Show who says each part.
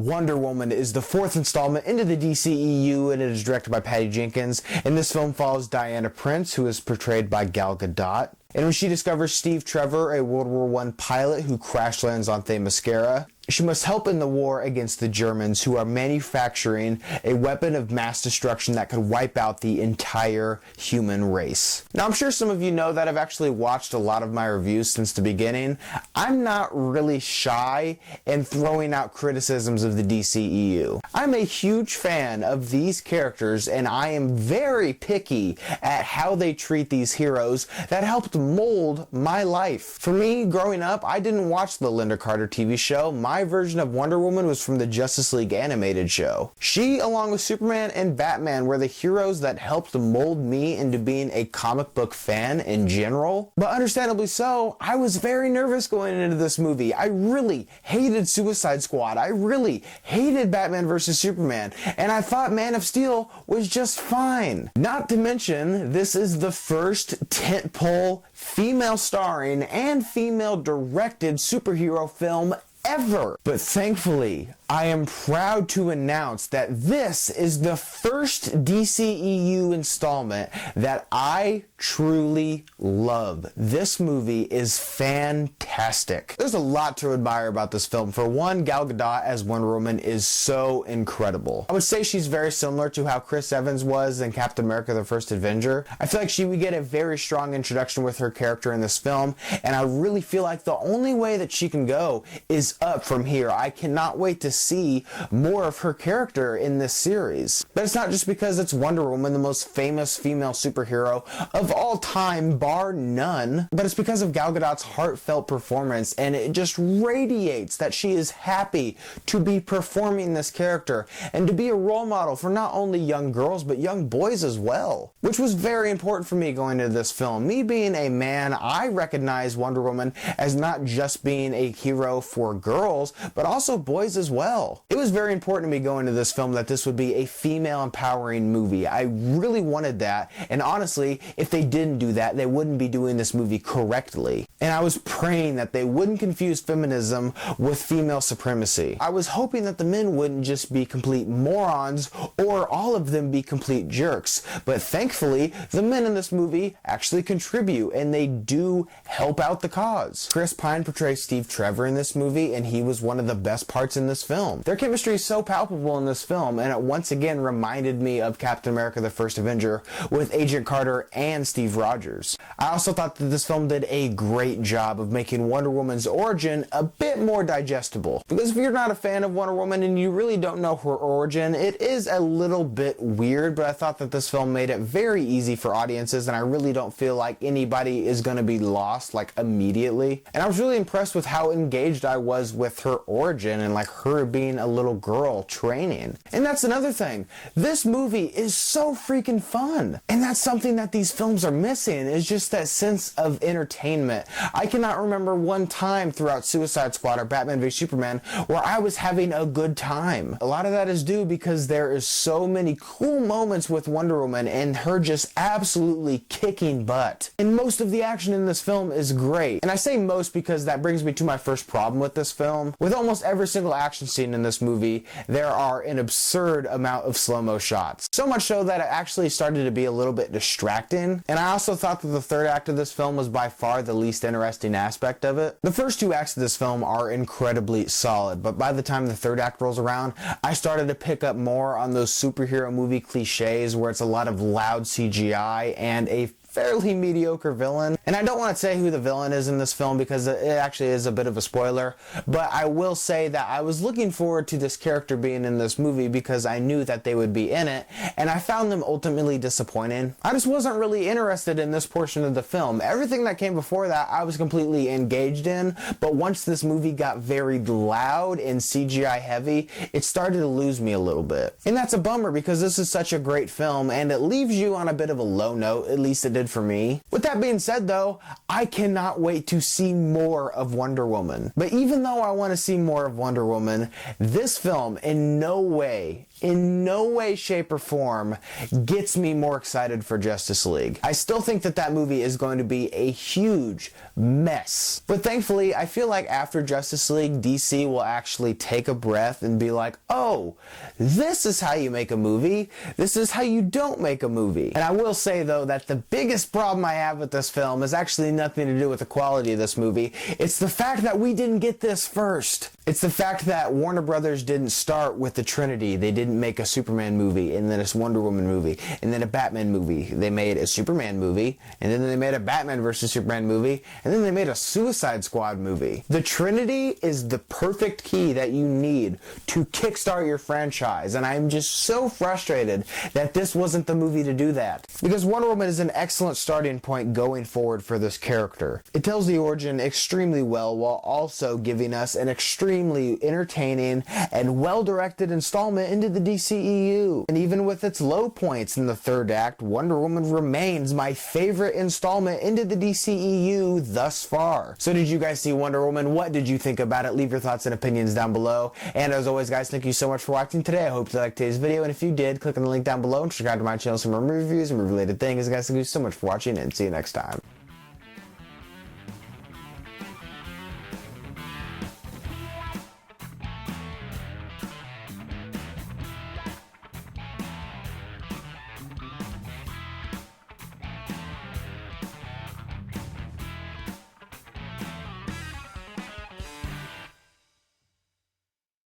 Speaker 1: Wonder Woman is the fourth installment into the DCEU, and it is directed by Patty Jenkins. And this film follows Diana Prince, who is portrayed by Gal Gadot. And when she discovers Steve Trevor, a World War I pilot who crash lands on Themyscira, she must help in the war against the Germans, who are manufacturing a weapon of mass destruction that could wipe out the entire human race. Now, I'm sure some of you know that I've actually watched a lot of my reviews since the beginning. I'm not really shy in throwing out criticisms of the DCEU. I'm a huge fan of these characters, and I am very picky at how they treat these heroes that helped mold my life. For me, growing up, I didn't watch the Lynda Carter TV show. My version of Wonder Woman was from the Justice League animated show. She, along with Superman and Batman, were the heroes that helped mold me into being a comic book fan in general. But understandably so, I was very nervous going into this movie. I really hated Suicide Squad. I really hated Batman vs. Superman. And I thought Man of Steel was just fine. Not to mention, this is the first tentpole female starring and female directed superhero film ever. But thankfully, I am proud to announce that this is the first DCEU installment that I truly love. This movie is fantastic. There's a lot to admire about this film. For one, Gal Gadot as Wonder Woman is so incredible. I would say she's very similar to how Chris Evans was in Captain America: The First Avenger. I feel like she would get a very strong introduction with her character in this film, and I really feel like the only way that she can go is up from here. I cannot wait to see more of her character in this series. But it's not just because it's Wonder Woman, the most famous female superhero of all time, bar none, but it's because of Gal Gadot's heartfelt performance, and it just radiates that she is happy to be performing this character and to be a role model for not only young girls but young boys as well, which was very important for me going into this film. Me being a man, I recognize Wonder Woman as not just being a hero for girls, but also boys as well. It was very important to me going into this film that this would be a female empowering movie. I really wanted that, and honestly, if they didn't do that, they wouldn't be doing this movie correctly. And I was praying that they wouldn't confuse feminism with female supremacy. I was hoping that the men wouldn't just be complete morons or all of them be complete jerks. But thankfully, the men in this movie actually contribute, and they do help out the cause. Chris Pine portrays Steve Trevor in this movie, and he was one of the best parts in this film. Their chemistry is so palpable in this film, and it once again reminded me of Captain America: The First Avenger with Agent Carter and Steve Rogers. I also thought that this film did a great job of making Wonder Woman's origin a bit more digestible. Because if you're not a fan of Wonder Woman and you really don't know her origin, it is a little bit weird, but I thought that this film made it very easy for audiences, and I really don't feel like anybody is going to be lost like immediately. And I was really impressed with how engaged I was with her origin and like her being a little girl training. And that's another thing. This movie is so freaking fun. And that's something that these films are missing, is just that sense of entertainment. I cannot remember one time throughout Suicide Squad or Batman v Superman where I was having a good time. A lot of that is due because there is so many cool moments with Wonder Woman and her just absolutely kicking butt. And most of the action in this film is great. And I say most because that brings me to my first problem with this film. With almost every single action scene in this movie, there are an absurd amount of slow-mo shots. So much so that it actually started to be a little bit distracting. And I also thought that the third act of this film was by far the least interesting aspect of it. The first two acts of this film are incredibly solid, but by the time the third act rolls around, I started to pick up more on those superhero movie cliches where it's a lot of loud CGI and a fairly mediocre villain. And I don't want to say who the villain is in this film because it actually is a bit of a spoiler, but I will say that I was looking forward to this character being in this movie because I knew that they would be in it, and I found them ultimately disappointing. I just wasn't really interested in this portion of the film. Everything that came before that I was completely engaged in, but once this movie got very loud and CGI heavy, it started to lose me a little bit. And that's a bummer because this is such a great film and it leaves you on a bit of a low note, at least it did for me. With that being said though, I cannot wait to see more of Wonder Woman. But even though I want to see more of Wonder Woman, this film in no way in no way, shape, or form gets me more excited for Justice League. I still think that that movie is going to be a huge mess. But thankfully, I feel like after Justice League, DC will actually take a breath and be like, oh, this is how you make a movie. This is how you don't make a movie. And I will say, though, that the biggest problem I have with this film is actually nothing to do with the quality of this movie. It's the fact that we didn't get this first. It's the fact that Warner Brothers didn't start with the Trinity. They didn't make a Superman movie, and then a Wonder Woman movie, and then a Batman movie. They made a Superman movie, and then they made a Batman vs. Superman movie, and then they made a Suicide Squad movie. The Trinity is the perfect key that you need to kickstart your franchise, and I'm just so frustrated that this wasn't the movie to do that. Because Wonder Woman is an excellent starting point going forward for this character. It tells the origin extremely well while also giving us an extremely entertaining and well-directed installment into the DCEU. And even with its low points in the third act, Wonder Woman remains my favorite installment into the DCEU thus far. So did you guys see Wonder Woman? What did you think about it? Leave your thoughts and opinions down below. And as always, guys, thank you so much for watching today. I hope you liked today's video, and if you did, click on the link down below and subscribe to my channel for more reviews and related things. Guys, thank you so much for watching, and see you next time.